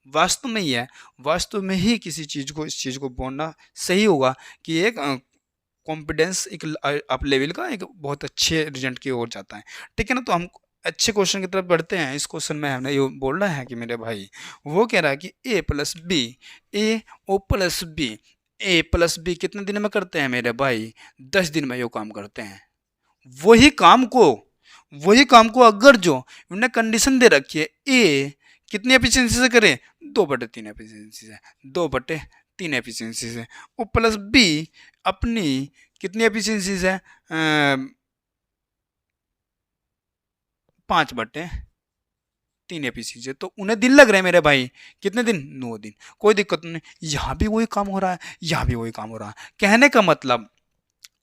वास्तव में ही है। वास्तव में ही किसी चीज़ को, इस चीज़ को बोलना सही होगा कि एक कॉन्फिडेंस एक अप लेवल का एक बहुत अच्छे रिजल्ट की ओर जाता है, ठीक है ना। तो हम अच्छे क्वेश्चन की तरफ बढ़ते हैं। इस क्वेश्चन में हमने ये बोल रहा है कि मेरे भाई, वो कह रहा है कि ए प्लस बी कितने दिन में करते हैं मेरे भाई? 10 दिन में ये काम करते हैं। वही काम को वही काम को अगर जो उन्हें कंडीशन दे रखी है, ए कितनी एफिशिएंसी से करे? 2/3 एफिशिएंसी से, 2/3 एफिशिएंसी से। वो प्लस बी अपनी कितनी एफिशिएंसी से? 5/3 एफिशिएंसी से। तो उन्हें दिन लग रहे हैं मेरे भाई, कितने दिन? 9 दिन। कोई दिक्कत नहीं, यहाँ भी वही काम हो रहा है, यहाँ भी वही काम हो रहा है। कहने का मतलब,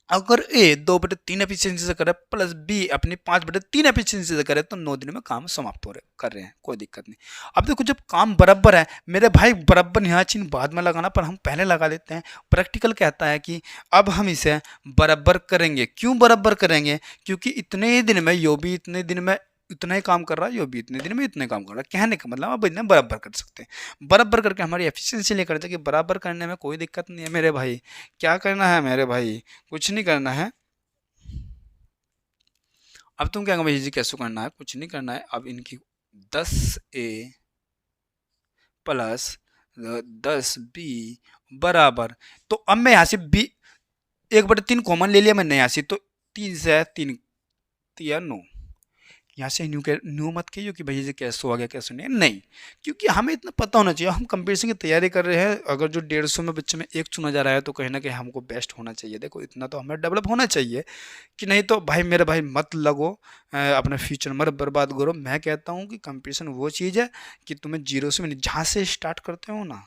अगर ए 2/3 एफिशिएंसी से करे, प्लस बी अपनी 5/3 एफिशिएंसी से करे, तो 9 दिन में काम समाप्त हो रहे कर रहे हैं, कोई दिक्कत नहीं। अब देखो, जब काम बराबर है मेरे भाई, बराबर यहाँ चिन्ह बाद में लगाना, पर हम पहले लगा देते हैं। प्रैक्टिकल कहता है कि अब हम इसे बराबर करेंगे। क्यों बराबर करेंगे? क्योंकि इतने ही दिन में यो भी इतने दिन में इतना ही काम कर रहा है, यो भी इतने दिन में इतने काम कर रहा है। कहने का मतलब अब इन्हें बराबर कर सकते हैं। बराबर करके हमारी एफिशिएंसी लेकर जाके बराबर करने में कोई दिक्कत नहीं है मेरे भाई। क्या करना है मेरे भाई? कुछ नहीं करना है। अब तुम क्या भाई जी, कैसे करना है? कुछ नहीं करना है। अब इनकी 10A प्लस 10B बराबर, तो अब मैं यहाँ से बी 1/3 कॉमन ले लिया मैंने यहाँ से, तो 3 से 3 या 9। यहाँ से न्यू मत कहिए कि भैया जी कैसे हो गया, कैसे नहीं, क्योंकि हमें इतना पता होना चाहिए। हम कंपटीशन की तैयारी कर रहे हैं, अगर जो 150 में बच्चे में एक चुना जा रहा है, तो कहीं ना कहीं हमको बेस्ट होना चाहिए। देखो, इतना तो हमें डेवलप होना चाहिए, कि नहीं तो भाई मेरे भाई मत लगो, अपना फ्यूचर मत बर्बाद करो। मैं कहता हूँ कि कंपटीशन वो चीज़ है कि तुम्हें जीरो से भी नहीं, जहाँ से स्टार्ट करते हो ना,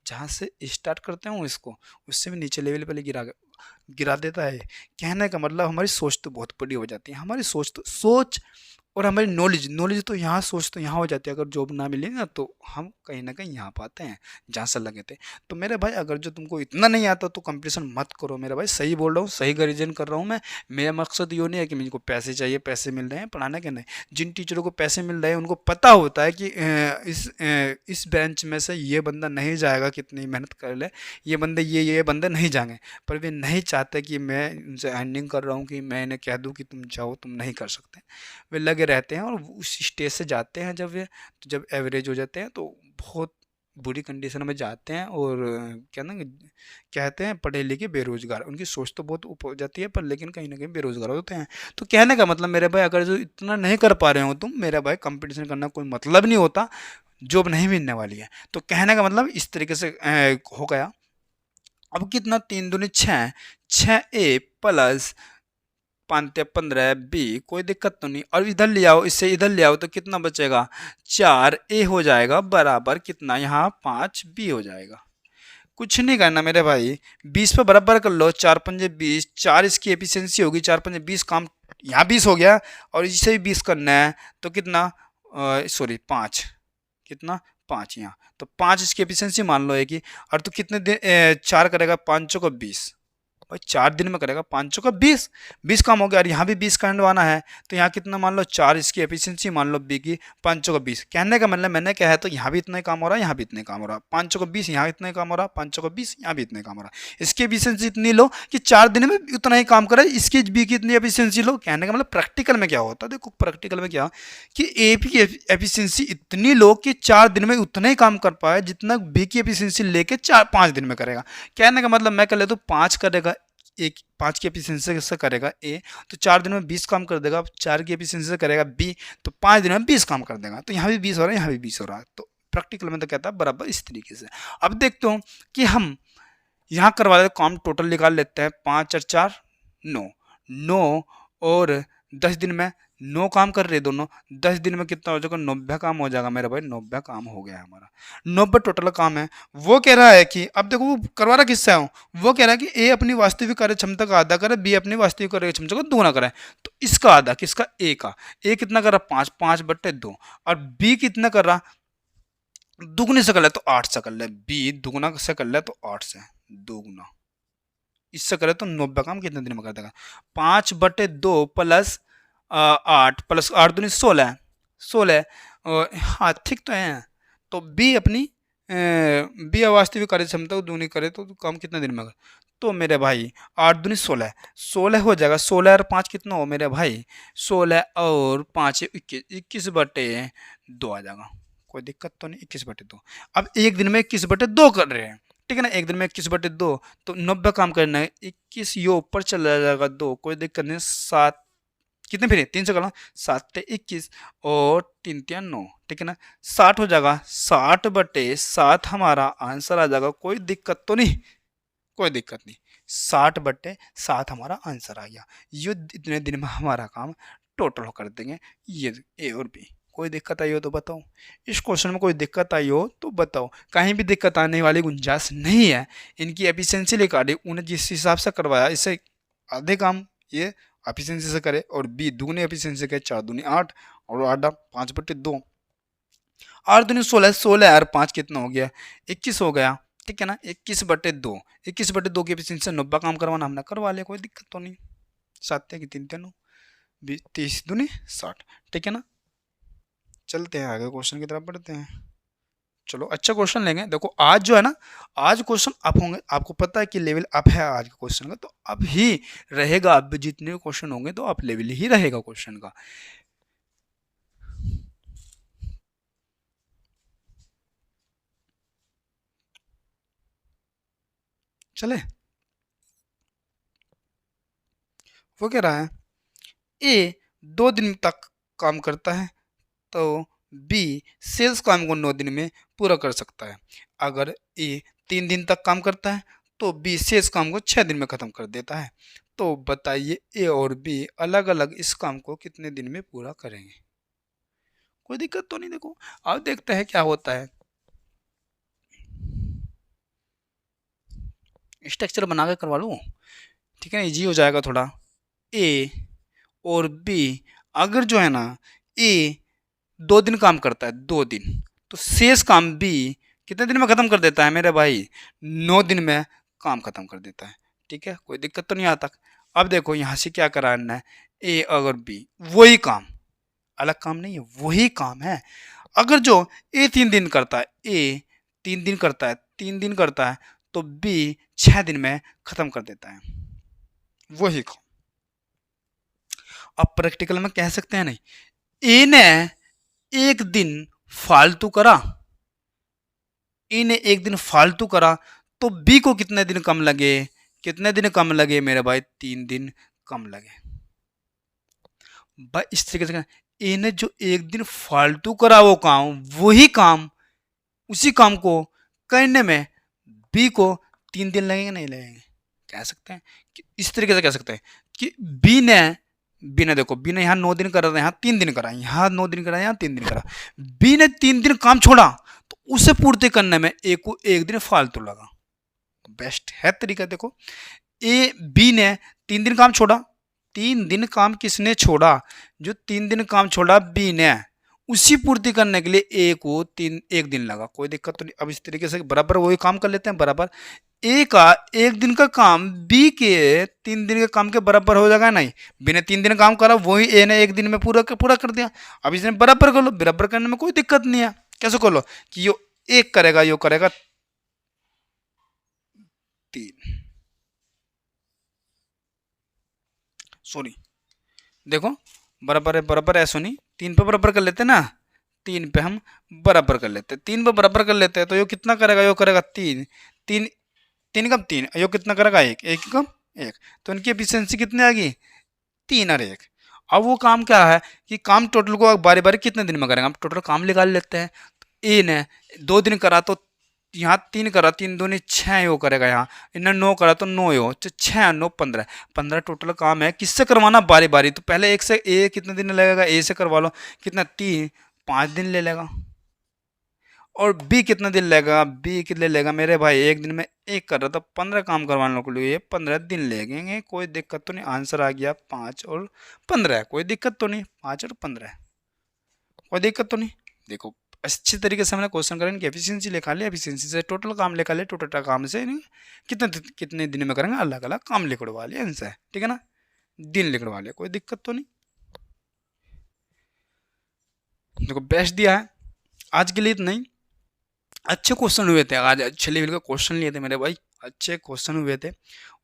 जहाँ से स्टार्ट करते हो इसको, उससे भी नीचे लेवल पे गिरा देता है। कहने का मतलब, हमारी सोच तो बहुत बड़ी हो जाती है। हमारी सोच और हमारी नॉलेज नॉलेज तो यहाँ सोच तो यहाँ हो जाती है, अगर जॉब ना मिले ना तो हम कहीं ना कहीं यहाँ पाते हैं जहाँ से लगे थे। तो मेरे भाई अगर जो तुमको इतना नहीं आता तो कंपटीशन मत करो मेरे भाई, सही बोल रहा हूँ, सही रीजन कर रहा हूँ मैं। मेरा मकसद ये नहीं है कि मुझको पैसे चाहिए, पैसे मिल रहे हैं पढ़ाने के, नहीं। जिन टीचरों को पैसे मिल रहे हैं उनको पता होता है कि इस बेंच में से ये बंदा नहीं जाएगा, कितनी मेहनत कर ले, ये बंदे नहीं जाएंगे, पर वे नहीं चाहते कि मैं उनसे अर्निंग कर रहा हूँ कि मैं इन्हें कह दूँ कि तुम जाओ, तुम नहीं कर सकते। वे लगे रहते हैं और उस स्टेज से जाते हैं जब वे, तो जब एवरेज हो जाते हैं तो बहुत बुरी कंडीशन में जाते हैं, और क्या ना कहते हैं पढ़े लिखे बेरोजगार, उनकी सोच तो बहुत ऊपर हो जाती है पर लेकिन कहीं ना कहीं बेरोजगार होते हैं। तो कहने का मतलब मेरे भाई, अगर जो इतना नहीं कर पा रहे हो तुम मेरे भाई, कंपटीशन करना कोई मतलब नहीं होता, जॉब नहीं मिलने वाली है। तो कहने का मतलब इस तरीके से हो गया। अब कितना, 3 दूनी 6, 6a प्लस 5 या 15 बी, कोई दिक्कत तो नहीं। और इधर ले आओ, इससे इधर ले आओ तो कितना बचेगा, 4a हो जाएगा बराबर कितना, यहाँ 5b हो जाएगा। कुछ नहीं करना मेरे भाई, 20 पे बराबर कर लो, 4 पंजे 20, 4 इसकी एफिशिएंसी होगी, 4 पंजे 20, काम यहाँ 20 हो गया, और इसे भी 20 करना है तो कितना, सॉरी 5, कितना 5 यहाँ, तो 5 इसकी एफिशिएंसी मान लो है कि, और तो कितने दिन 4 करेगा 5 चौका 20, भाई 4 दिन में करेगा 5 चौका 20, 20 काम हो गया। और यहाँ भी 20 का हंडवाना है तो यहाँ कितना मान लो 4 इसकी एफिशिएंसी मान लो बी की, 5 चौका 20, कहने का मतलब मैंने क्या है, तो यहाँ भी इतना ही काम हो रहा है, यहाँ भी इतना ही काम हो रहा है, 5 चौका 20 यहाँ इतना ही काम हो रहा है, 5 चौका 20 यहाँ भी इतना ही काम हो रहा है। इसकी एफिशिएंसी इतनी लो कि 4 दिन में उतना ही काम करे, इसकी बी की इतनी एफिशिएंसी लो। कहने का मतलब प्रैक्टिकल में क्या होता है, देखो प्रैक्टिकल में क्या कि ए की एफिशिएंसी इतनी लो कि 4 दिन में उतना ही काम कर पाए जितना बी की एफिशिएंसी लेके 4-5 दिन में करेगा। कहने का मतलब मैं कर लेता हूँ 5 करेगा, एक 5 की एफिशिएंसी से करेगा ए, तो 4 दिन में 20 काम कर देगा, 4 की एफिशिएंसी से करेगा बी, तो 5 दिन में 20 काम कर देगा। तो यहाँ भी 20 हो रहा है, यहाँ भी 20 हो रहा है। तो प्रैक्टिकल में तो कहता है बराबर इस तरीके से। अब देखते हो कि हम यहाँ करवा देते, काम टोटल निकाल लेते हैं, 5 और 4 9, 9 और 10 दिन में 9 काम कर रहे दोनों, 10 दिन में कितना हो जाएगा, 90 काम हो जाएगा मेरा भाई, 90 काम हो गया हमारा, 90 टोटल काम है। वो कह रहा है कि अब देखो वो करवा रहा किससे हूँ, वो कह रहा है कि ए अपनी वास्तविक कार्य क्षमता का आधा करे, बी अपनी वास्तविक कार्य क्षमता का दोगुना करे। तो इसका आधा किसका, ए का, ए कितना कर रहा 5, 5/2, और बी कितना कर रहा, दुगने से कर ले तो 8 से कर ले, बी दुगुना से कर ले तो 8 से दोगुना, इससे करे तो 90 काम कितने दिन में कर देगा, 5/2 प्लस 8 प्लस 8 दूनी 16, 16, और हाँ ठीक तो है। तो बी अपनी बी वास्तविक कार्य क्षमता को दूनी करे तो काम कितने दिन में कर, तो मेरे भाई 8 दूनी 16, 16 हो जाएगा, 16 और 5 कितना हो मेरे भाई, 16 और 5 21, 21/2 आ जाएगा, कोई दिक्कत तो नहीं, 21/2। अब एक दिन में 21/2 कर रहे हैं, ठीक है ना, एक दिन में 21/2, तो 90 काम करना है, 21 ये ऊपर चला जाएगा 2, कोई दिक्कत नहीं, 7 कितने फिर 3 से करना, 7 21 और 3 3 9, ठीक है ना, 60 हो जाएगा, 60/7 हमारा आंसर आ जाएगा, कोई दिक्कत तो नहीं, कोई दिक्कत नहीं, 60/7 हमारा आंसर आ गया। ये इतने दिन में हमारा काम टोटल कर देंगे, ये ए और बी। कोई दिक्कत आई हो तो बताओ, इस क्वेश्चन में कोई दिक्कत आई हो तो बताओ, कहीं भी दिक्कत आने वाली गुंजाइश नहीं है। इनकी एफिशिएंसी लेकर उन्हें जिस हिसाब से करवाया, इससे आधे काम ये एफिशिएंसी से करे, और बी दुगने एफिशिएंसी से करे, 4 दूनी 8 और 8 5/2, 8 दूनी 16, 16 और 5 कितना हो गया, 21 हो गया, ठीक है ना, 21/2, 21/2 की एफिशिएंसी से 90 काम करवाना, हमने करवा लिया, कोई दिक्कत तो नहीं, 7 की 3 3 30 दूनी 60, ठीक है ना। चलते हैं आगे क्वेश्चन की तरफ बढ़ते हैं। चलो अच्छा क्वेश्चन लेंगे। देखो आज जो है ना, आज क्वेश्चन अप होंगे, आपको पता है कि लेवल अप है आज के क्वेश्चन का, तो अब ही रहेगा, अब जितने क्वेश्चन होंगे तो अप लेवल ही रहेगा क्वेश्चन का। चले, वो कह रहा है ए 2 दिन तक काम करता है तो बी सेल्स काम को 9 दिन में पूरा कर सकता है। अगर ए 3 दिन तक काम करता है तो बी सेल्स काम को 6 दिन में ख़त्म कर देता है। तो बताइए ए और बी अलग अलग इस काम को कितने दिन में पूरा करेंगे। कोई दिक्कत तो नहीं। देखो अब देखते हैं क्या होता है। स्ट्रक्चर बना के करवा लूँ, ठीक है ना, इजी हो जाएगा थोड़ा। ए और बी अगर जो है ना ए 2 दिन काम करता है, 2 दिन, तो शेष काम बी कितने दिन में खत्म कर देता है मेरे भाई? 9 दिन में काम खत्म कर देता है। ठीक है, कोई दिक्कत तो नहीं आता। अब देखो यहाँ से क्या कराना है, ए अगर बी वही काम, अलग काम नहीं है, वही काम है। अगर जो ए 3 दिन करता है, ए 3 दिन करता है, 3 दिन करता है, तो बी 6 दिन में खत्म कर देता है वही काम। अब प्रैक्टिकल में कह सकते हैं नहीं, ए ने 1 दिन फालतू करा, ए ने 1 दिन फालतू करा, तो बी को कितने दिन कम लगे? कितने दिन कम लगे मेरे भाई? 3 दिन कम लगे। भाई इस तरीके से ए ने जो 1 दिन फालतू करा वो काम, वही काम, उसी काम को करने में बी को 3 दिन लगेंगे, नहीं लगेंगे? कह सकते हैं कि इस तरीके से कह सकते हैं कि बी ने देखो, बी ने यहाँ 9 दिन करा था, यहाँ 3 दिन करा, यहाँ 9 दिन करा, यहाँ 3 दिन करा। बी ने 3 दिन काम छोड़ा, तो उसे पूर्ति करने में ए को 1 दिन फालतू लगा। बेस्ट है तरीका। देखो बी ने 3 दिन काम छोड़ा, 3 दिन काम किसने छोड़ा? जो 3 दिन काम छोड़ा बी ने, उसी पूर्ति करने के लिए ए को 1 दिन लगा। कोई दिक्कत तो नहीं। अब इस तरीके से बराबर वही काम कर लेते हैं, बराबर ए का 1 दिन का काम बी के 3 दिन के काम के बराबर हो जाएगा। नहीं, बी ने 3 दिन काम करा, वही ए ने 1 दिन में पूरा कर दिया। अब इसने बराबर कर लो, बराबर करने में कोई दिक्कत नहीं है। कैसे कर लो कि यो 1 करेगा, यो करेगा 3, सॉरी देखो बराबर है, बराबर है, सुनी 3 पे बराबर कर लेते ना, 3 पे हम बराबर कर लेते, 3 पे बराबर कर लेते हैं, तो यो कितना करेगा? यो करेगा 3, 3 3 कम 3, यो कितना करेगा? 1, 1 कम 1, तो इनकी एफिशिएंसी कितनी आ गई? 3 और 1। अब वो काम क्या है कि काम टोटल को बारी बारी कितने दिन में करेंगे? हम टोटल काम निकाल लेते हैं। ए ने 2 दिन करा, तो यहाँ 3 करा, 3 दूनी 6 यो करेगा, यहाँ इन्हें 9 करा तो 9 यो, 6 9 15, 15 टोटल काम है। किससे करवाना? बारी बारी। तो पहले एक से ए कितने दिन लगेगा? ए से करवा लो, कितना? 3, 5 दिन ले लेगा। और बी कितने दिन लेगा? बी कितने लेगा मेरे भाई? 1 दिन में 1 कर रहा था, 15 काम करवाने के लिए 15 दिन लगेंगे। कोई दिक्कत तो नहीं। आंसर आ गया 5 और 15। कोई दिक्कत तो नहीं, 5 और 15, कोई दिक्कत तो नहीं। देखो अच्छी तरीके से हमने क्वेश्चन करें, इनकी एफिशिएंसी लिखा लिया, एफिशिएंसी से टोटल काम लिखा लिया, टोटल काम से कितने कितने दिन में करेंगे, अलग अलग काम लिखवा लिया इनसे। ठीक है ना, दिन लिखवा लिया, कोई दिक्कत तो नहीं। देखो बेस्ट दिया है। आज के लिए इतना ही। अच्छे क्वेश्चन हुए थे आज, अच्छे लेवल के क्वेश्चन लिए थे मेरे भाई, अच्छे क्वेश्चन हुए थे।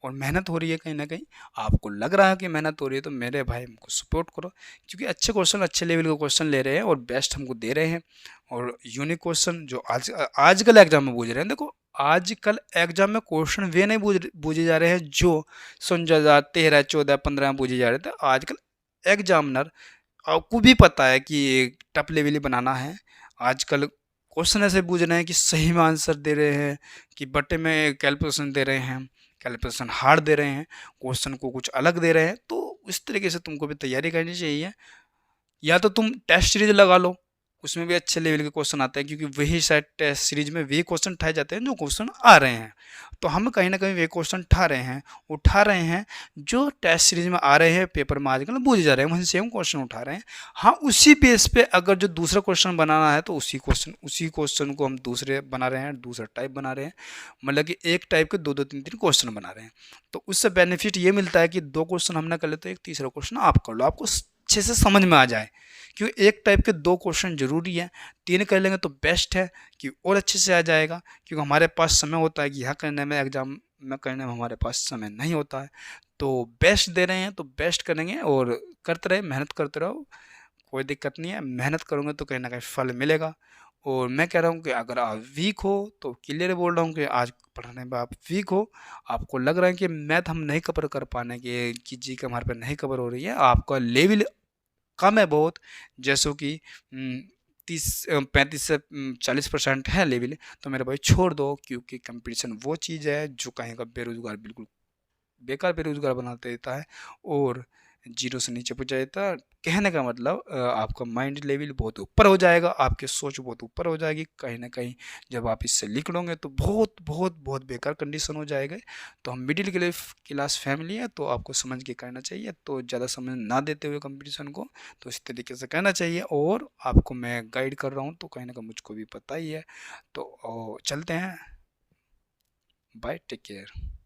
और मेहनत हो रही है कहीं ना कहीं, आपको लग रहा है कि मेहनत हो रही है, तो मेरे भाई हमको सपोर्ट करो, क्योंकि अच्छे क्वेश्चन, अच्छे लेवल के क्वेश्चन ले रहे हैं और बेस्ट हमको दे रहे हैं। और यूनिक क्वेश्चन जो आजकल एग्जाम में पूछ रहे हैं। देखो आजकल एग्जाम में क्वेश्चन वे नहीं पूछे जा रहे हैं जो 2013, 14, 15 में पूछे जा रहे थे। आजकल एग्जामिनर आपको भी पता है कि टफ लेवल ही बनाना है। आजकल क्वेश्चन ऐसे पूछ रहे हैं कि सही में आंसर दे रहे हैं, कि बटे में कैलकुलेशन दे रहे हैं, कैलकुलेशन हार्ड दे रहे हैं, क्वेश्चन को कुछ अलग दे रहे हैं। तो इस तरीके से तुमको भी तैयारी करनी चाहिए। या तो तुम टेस्ट सीरीज लगा लो, उसमें भी अच्छे लेवल के क्वेश्चन आते हैं, क्योंकि वही शायद टेस्ट सीरीज में वही क्वेश्चन उठाए जाते हैं जो क्वेश्चन आ रहे हैं। तो हम कहीं ना कहीं वे क्वेश्चन उठा रहे हैं जो टेस्ट सीरीज में आ रहे हैं, पेपर में आजकल पूछे जा रहे हैं, वहीं से हम क्वेश्चन उठा रहे हैं। हाँ, उसी बेस पे अगर जो दूसरा क्वेश्चन बनाना है तो उसी क्वेश्चन को हम दूसरे बना रहे हैं, दूसरा टाइप बना रहे हैं। मतलब कि एक टाइप के 2 2 3 3 क्वेश्चन बना रहे हैं। तो उससे बेनिफिट ये मिलता है कि 2 क्वेश्चन हमने कर लेते हैं, एक तीसरा क्वेश्चन आप कर लो, आपको अच्छे से समझ में आ जाए। क्योंकि एक टाइप के 2 क्वेश्चन जरूरी है, 3 कर लेंगे तो बेस्ट है कि और अच्छे से आ जाएगा। क्योंकि हमारे पास समय होता है कि यह करने में, एग्जाम में करने में हमारे पास समय नहीं होता है। तो बेस्ट दे रहे हैं तो बेस्ट करेंगे और करते रहे, मेहनत करते रहो, कोई दिक्कत नहीं है। मेहनत करोगे तो कहीं ना कहीं फल मिलेगा। और मैं कह रहा हूँ कि अगर आप वीक हो तो क्लियर बोल रहा हूँ कि आज पढ़ने में आप वीक हो, आपको लग रहा है कि मैथ हम नहीं कवर कर पाने की जी के हमारे पे नहीं कवर हो रही है, आपका लेवल कम है बहुत, जैसो कि 35 से 40% है लेवल, तो मेरे भाई छोड़ दो। क्योंकि कंपटीशन वो चीज़ है जो कहीं का बेरोजगार बिल्कुल बेकार बेरोजगार बना देता है। और जीरो से नीचे पहुंच जाता। कहने का मतलब आपका माइंड लेवल बहुत ऊपर हो जाएगा, आपकी सोच बहुत ऊपर हो जाएगी। कहीं ना कहीं जब आप इससे लिख लोगे तो बहुत बहुत बहुत बेकार कंडीशन हो जाएगा। तो हम मिडिल क्लास फैमिली है, तो आपको समझ के कहना चाहिए, तो ज़्यादा समझ ना देते हुए कंपटीशन को, तो इस तरीके से कहना चाहिए। और आपको मैं गाइड कर रहा हूँ तो कहीं ना कहीं मुझको भी पता ही है। तो चलते हैं, बाय, टेक केयर।